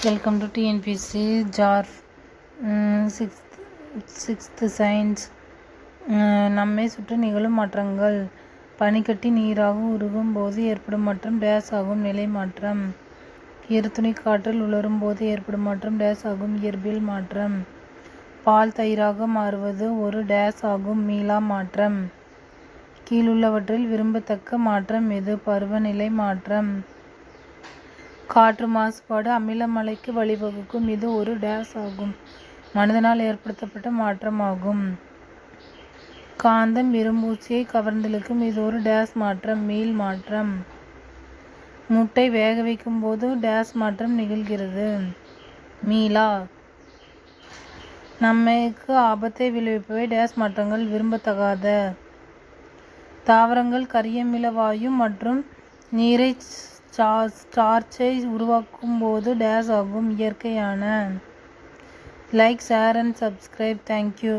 Welcome to TNPSC ஜார் sixth science. நம்மை சுற்றி நிகழும் மாற்றங்கள். பனிக்கட்டி நீராக உருகும் போது ஏற்படும் மாற்றம் டேஸ் ஆகும். நிலை மாற்றம். ஈரத்துணி காற்றில் உலரும் போது ஏற்படும் மாற்றம் டேஸ் ஆகும். இயற்பியல் மாற்றம். பால் தயிராக மாறுவது ஒரு டேஸ் ஆகும். மீளா மாற்றம். கீழுள்ளவற்றில் விரும்பத்தக்க மாற்றம் எது? பருவநிலை மாற்றம். காற்று மாசுபாடு அமில மழைக்கு வழிவகுக்கும். இது ஒரு டேஸ் ஆகும். மனிதனால் ஏற்படுத்தப்பட்ட மாற்றமாகும். காந்தம் இரும்பூச்சியை கவர்ந்திழுக்கும். இது ஒரு டேஸ் மாற்றம். மீள் மாற்றம். முட்டை வேக வைக்கும் போது டேஸ் மாற்றம் நிகழ்கிறது. மீளா. நம்மைக்கு ஆபத்தை விளைவிப்பவை டேஸ் மாற்றங்கள். விரும்பத்தகாத. தாவரங்கள் கரியமில வாயு மற்றும் நீரை ஸ்டார்ச்சை உருவாக்கும் போது டேஸ் ஆகும். இயற்கையான. Like, share and subscribe. Thank you.